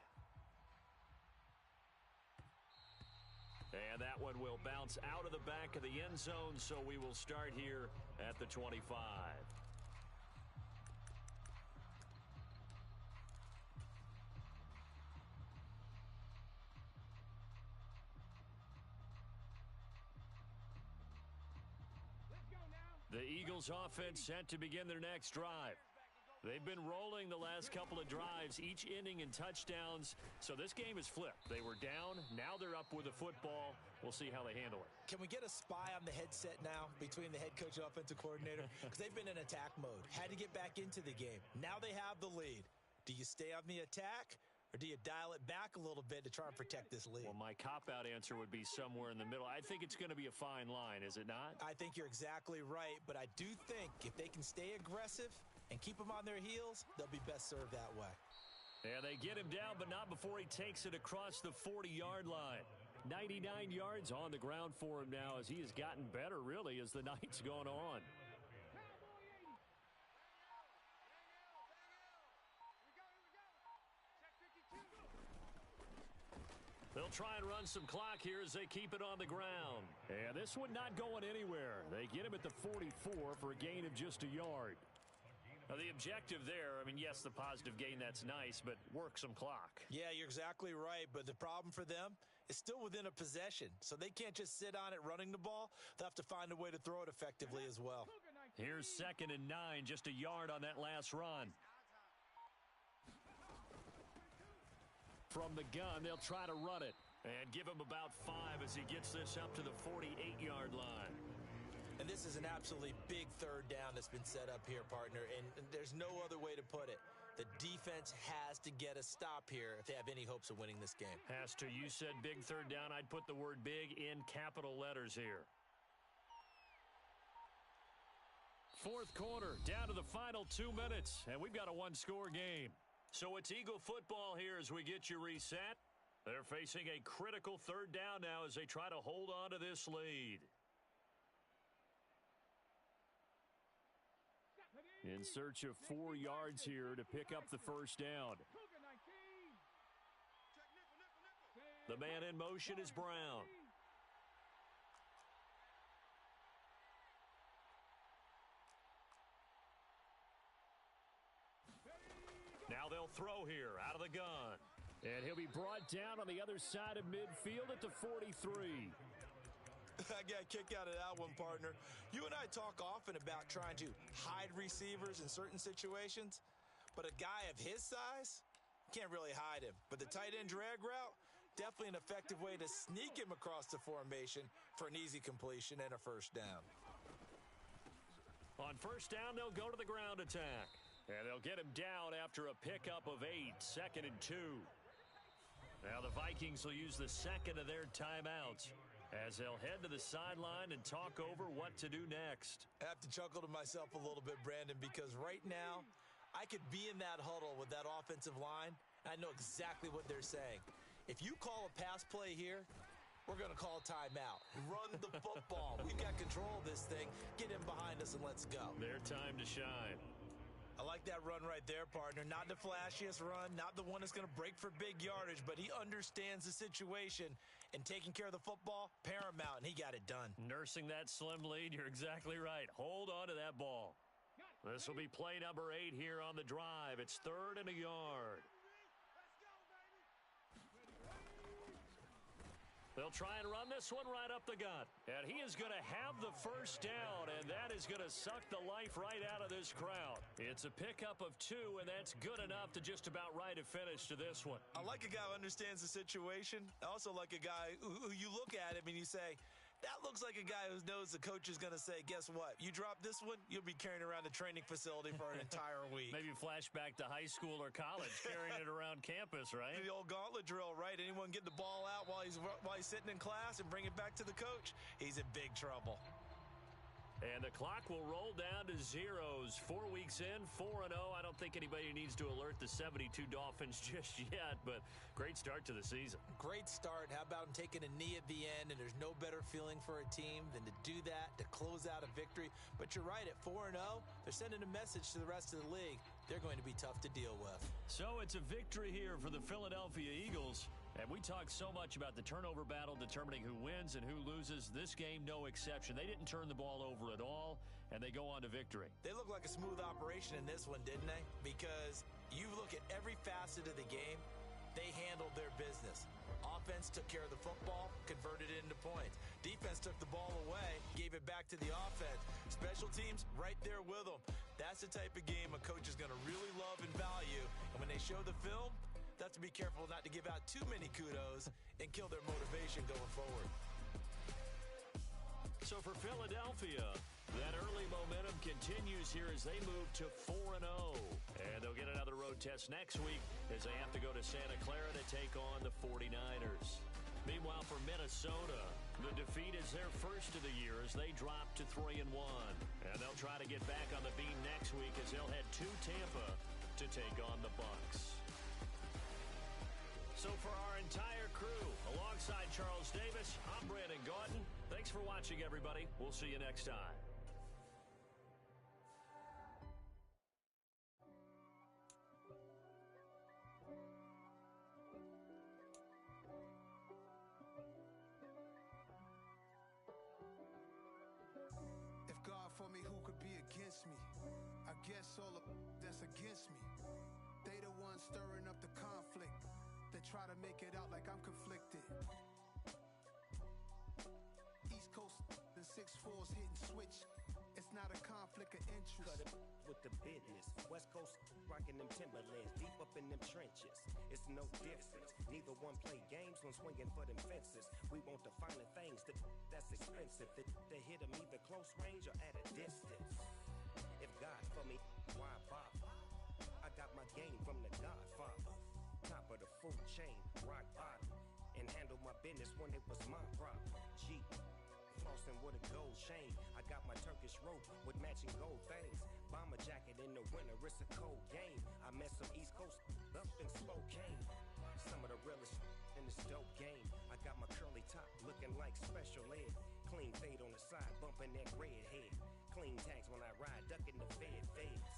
And that one will bounce out of the back of the end zone, so we will start here at the 25. The Eagles offense set to begin their next drive. They've been rolling the last couple of drives, each inning in touchdowns, so this game is flipped. They were down, now they're up with the football. We'll see how they handle it. Can we get a spy on the headset now between the head coach and offensive coordinator? Because they've been in attack mode, had to get back into the game. Now they have the lead. Do you stay on the attack, or do you dial it back a little bit to try and protect this lead? Well, my cop-out answer would be somewhere in the middle. I think it's going to be a fine line, is it not? I think you're exactly right, but I do think if they can stay aggressive and keep them on their heels, they'll be best served that way. Yeah, they get him down, but not before he takes it across the 40-yard line. 99 yards on the ground for him now as he has gotten better, really, as the night's gone on. They'll try and run some clock here as they keep it on the ground. And this one not going anywhere. They get him at the 44 for a gain of just a yard. Now, the objective there, I mean, yes, the positive gain, that's nice, but work some clock. Yeah, you're exactly right, but the problem for them is still within a possession, so they can't just sit on it running the ball. They'll have to find a way to throw it effectively as well. Here's 2nd and 9, just a yard on that last run. From the gun, they'll try to run it and give him about 5 as he gets this up to the 48-yard line. And this is an absolutely big 3rd down that's been set up here, partner, and there's no other way to put it. The defense has to get a stop here if they have any hopes of winning this game. Has to. You said big 3rd down. I'd put the word big in capital letters here. 4th quarter, down to the final 2 minutes, and we've got a one-score game. So it's Eagle football here as we get you reset. They're facing a critical 3rd down now as they try to hold on to this lead. In search of 4 yards here to pick up the 1st down. The man in motion is Brown. Now they'll throw here out of the gun. And he'll be brought down on the other side of midfield at the 43. I got a kick out of that one, partner. You and I talk often about trying to hide receivers in certain situations, but a guy of his size can't really hide him. But the tight end drag route, definitely an effective way to sneak him across the formation for an easy completion and a 1st down. On 1st down, they'll go to the ground attack. And they'll get him down after a pickup of 8, 2nd and 2. Now the Vikings will use the 2nd of their timeouts as they'll head to the sideline and talk over what to do next. I have to chuckle to myself a little bit, Brandon, because right now I could be in that huddle with that offensive line, and I know exactly what they're saying. If you call a pass play here, we're going to call timeout. Run the football. We've got control of this thing. Get in behind us and let's go. Their time to shine. I like that run right there, partner. Not the flashiest run, not the one that's going to break for big yardage, but he understands the situation, and taking care of the football, paramount, and he got it done. Nursing that slim lead, you're exactly right. Hold on to that ball. This will be play number 8 here on the drive. It's 3rd and a yard. They'll try and run this one right up the gut. And he is going to have the 1st down, and that is going to suck the life right out of this crowd. It's a pickup of 2, and that's good enough to just about write a finish to this one. I like a guy who understands the situation. I also like a guy who you look at him and you say, that looks like a guy who knows the coach is going to say, guess what? You drop this one, you'll be carrying around the training facility for an entire week. Maybe flashback to high school or college, carrying it around campus, right? The old gauntlet drill, right? Anyone get the ball out while he's sitting in class and bring it back to the coach, he's in big trouble. And the clock will roll down to zeros. 4 weeks in, 4-0. I don't think anybody needs to alert the 72 Dolphins just yet, but great start to the season. Great start. How about him taking a knee at the end, and there's no better feeling for a team than to do that, to close out a victory. But you're right, at 4-0, they're sending a message to the rest of the league. They're going to be tough to deal with. So it's a victory here for the Philadelphia Eagles. And we talk so much about the turnover battle determining who wins and who loses. This game, no exception. They didn't turn the ball over at all, and they go on to victory. They look like a smooth operation in this one, didn't they? Because you look at every facet of the game, they handled their business. Offense took care of the football, converted it into points. Defense took the ball away, gave it back to the offense. Special teams, right there with them. That's the type of game a coach is going to really love and value. And when they show the film, they have to be careful not to give out too many kudos and kill their motivation going forward. So for Philadelphia, that early momentum continues here as they move to 4-0. And they'll get another road test next week as they have to go to Santa Clara to take on the 49ers. Meanwhile, for Minnesota, the defeat is their first of the year as they drop to 3-1. And they'll try to get back on the beam next week as they'll head to Tampa to take on the Bucs. So for our entire crew, alongside Charles Davis, I'm Brandon Gaudin. Thanks for watching, everybody. We'll see you next time. If God for me, who could be against me? I guess all of that's against me. They the ones stirring up the conflict. They try to make it out like I'm conflicted. East Coast, the 6'4s hitting switch. It's not a conflict of interest. Cut it with the business. West Coast rocking them Timberlands, deep up in them trenches. It's no difference. Neither one play games when swinging for them fences. We want the finer things that's expensive. They hit them either close range or at a distance. If God for me, why bother? I got my game from the Godfather. Top of the food chain, rock bottom. And handle my business when it was my problem. G. Flossing with a gold chain. I got my Turkish rope with matching gold things. Bomber jacket in the winter, it's a cold game. I met some East Coast up in Spokane. Some of the realest in this dope game. I got my curly top looking like special ed. Clean fade on the side, bumping that red head. Clean tags when I ride, ducking the feds.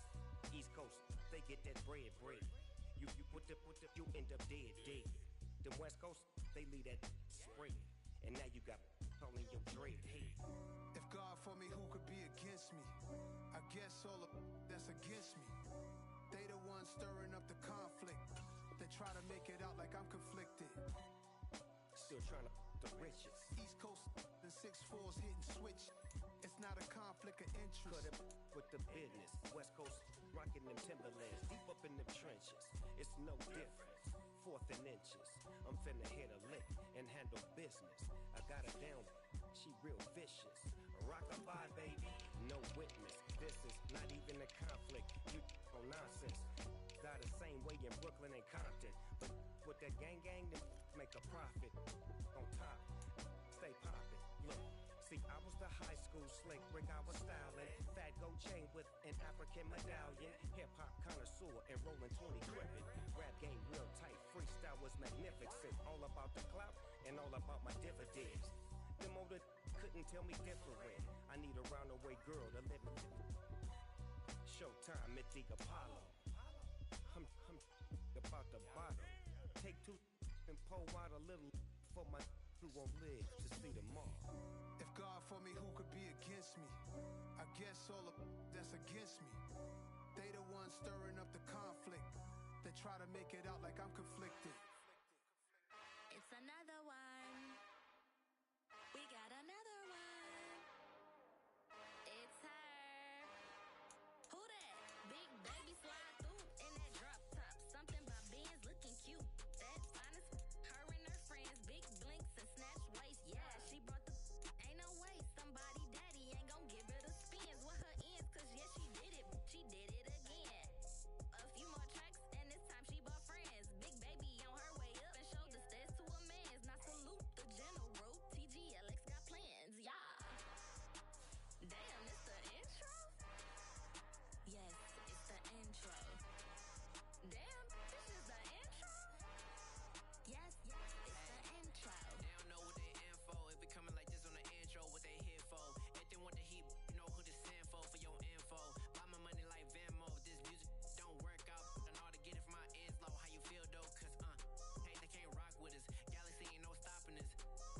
East Coast, they get that bread. You you end up dead. Then West Coast, they leave that spread. And now you got all in your dread head. If God for me, who could be against me? I guess all of that's against me. They the ones stirring up the conflict. They try to make it out like I'm conflicted. Still trying to the riches. East Coast, the 6'4s hitting switch. It's not a conflict of interest. Cut it with the business. West Coast rocking them Timberlands, deep up in them trenches. It's no difference. Fourth and inches. I'm finna hit a lick and handle business. I got her down, she real vicious. Rock-a-bye, baby, no witness. This is not even a conflict. You on nonsense. Got the same way in Brooklyn and Compton. But with that gang, then make a profit. On top, stay poppin'. Look, see, I was the high school slick Rick, I was styling. Fat gold chain with an African medallion. Hip-hop connoisseur and rolling 20 gripping. Rap game real tight, freestyle was magnificent. All about the clout and all about my dividends. Them older couldn't tell me different. I need a roundaway girl to live with. Showtime at the Apollo. I'm about the bottom. Take two and pour out a little for my who won't live to see tomorrow. If God for me, who could be against me? I guess all of that's against me. They the ones stirring up the conflict. They try to make it out like I'm conflicted. It's another one. We got another one. It's her. Who that? Big baby slide through in that drop top. Something by Benz looking cute. That finest. Her and her friends, big blinks and snatch waist. Yeah, she brought the. Ain't no way somebody daddy ain't gon' give her the spins with her ends. Cause yeah, she did it. She did it again. A few more tracks and this time she bought friends. Big baby on her way up and showed the stairs to a man's. Now salute the general. TGLX got plans, yeah. Damn, it's the intro? Yes, it's the intro. Damn, this is the intro? Yes, it's the intro. They don't know what they in for. If we coming like this on the intro, what they here for? If they want the heat, you know who to send for your info. Buy my money like Venmo. This music don't work out. I know how to get it from my ends low. How you feel though? Cause hey, they can't rock with us. Galaxy ain't no stopping us.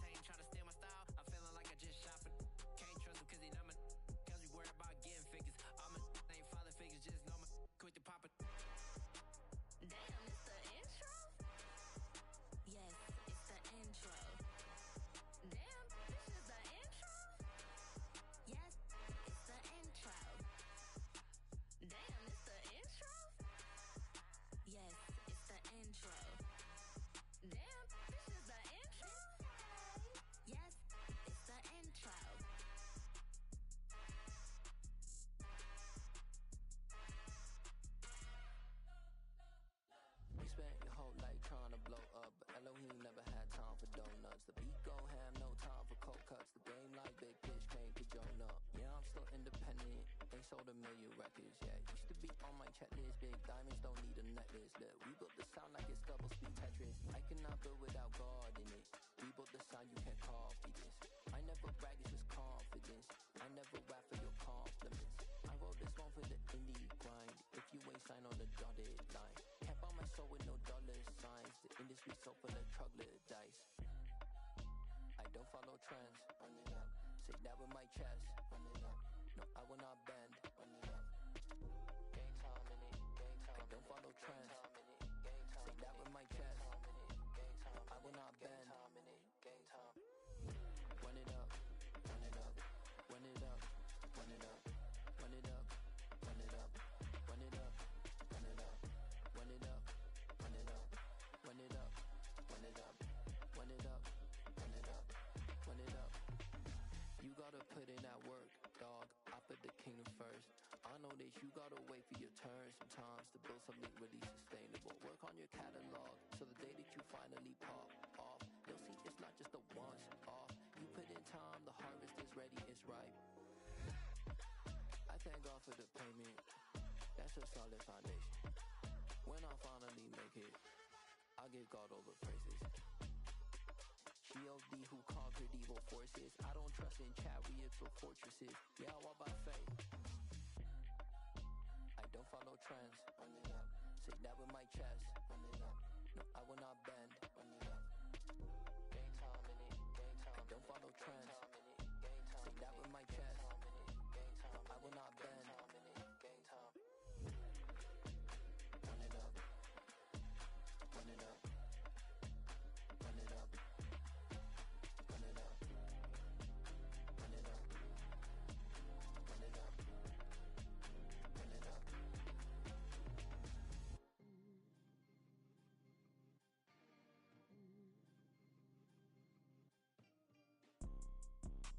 They ain't trying to steal my style. I'm feeling like I just shopping. Can't trust them cause they numb. Cause we worried about getting figures. All my ain't father figures, just know my quick to pop it. Damn, it's the intro? Yes, it's the intro. Damn, this is the intro? Yes, it's the intro. Damn, it's the intro? Yes, it's the intro. Damn, this is the intro? Yes, it's the intro. We spent your whole life trying to blow up, but Elohim never had time for donuts. The beat go ham, no time for cold cuts. The game like big pitch came to join up. Yeah, I'm still independent. They sold a million records. Yeah, used to be on my checklist. Big diamonds don't need a necklace. Look, we built the sound like it's double speed Tetris. I cannot build without God in it. We built the sound, you can't copy this. I never brag, it's just confidence. I never rap for your compliments. I wrote this one for the indie grind. If you ain't signed on the dotted line, can't buy my soul with no dollar signs. The industry so full of troglodytes. I don't follow trends. Run it up. Say that with my chest. Run it up. No, I will not bend. Run it up. don't follow trends. Say that with my chest. I will not bend. Run it up, run it up, run it up, run it up, run it up, run it up, run it up, run it up, run it up, run it up, run it up, run it up, run it up, run it up, run it up. You gotta put in that work, dog. I put the kingdom first. I know that you gotta wait for your turn sometimes to build something really sustainable. Work on your catalog, so the day that you finally pop off, you'll see it's not just a once off. You put in time, the harvest is ready, it's ripe. I thank God for the payment, that's a solid foundation. When I finally make it, I'll give God all the praises. G.O.D. who conquered evil forces. I don't trust in chariots or fortresses. Yeah, I walk by faith. I don't follow trends. Run it up. Say that with my chest. Run it up. No, I will not bend. Run it up. Game time in it. Game time. I don't follow trends. Game time. Say that with my chest. Game time. I will not bend. Game time. Run it up. Run it up. Run it up. Run it up. Run it up. Run it up. Run it up.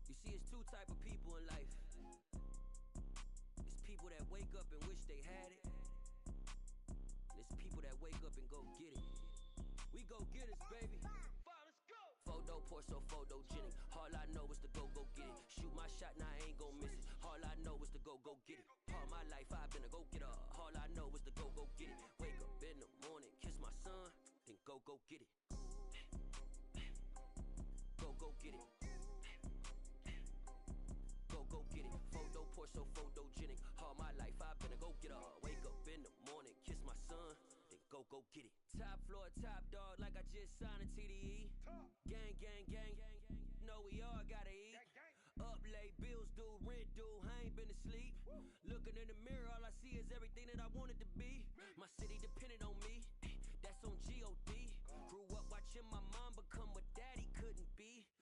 You see, it's two type of people in life. It's people that wake up and wish they had it. And it's people that wake up and go get it. We go get it, baby. Photo poor, so photogenic. All I know is to go get it. Shoot my shot, now I ain't gon' miss it. All I know is to go get it. All my life I've been a go-getter. All I know is to go get it. Wake up in the morning, kiss my son, then go get it. Go get it. Go get it. Photo poor, so photogenic. All my life I've been a go-getter. Wake up in the morning, kiss my son, then go get it. Top floor, top dog, like I just signed a TDE. Gang, gang, gang, know we all gotta eat. Up late, bills due, rent due, I ain't been asleep. Looking in the mirror, all I see is everything that I wanted to be. My city depended on me, that's on G.O.D. Grew up watching my mom become a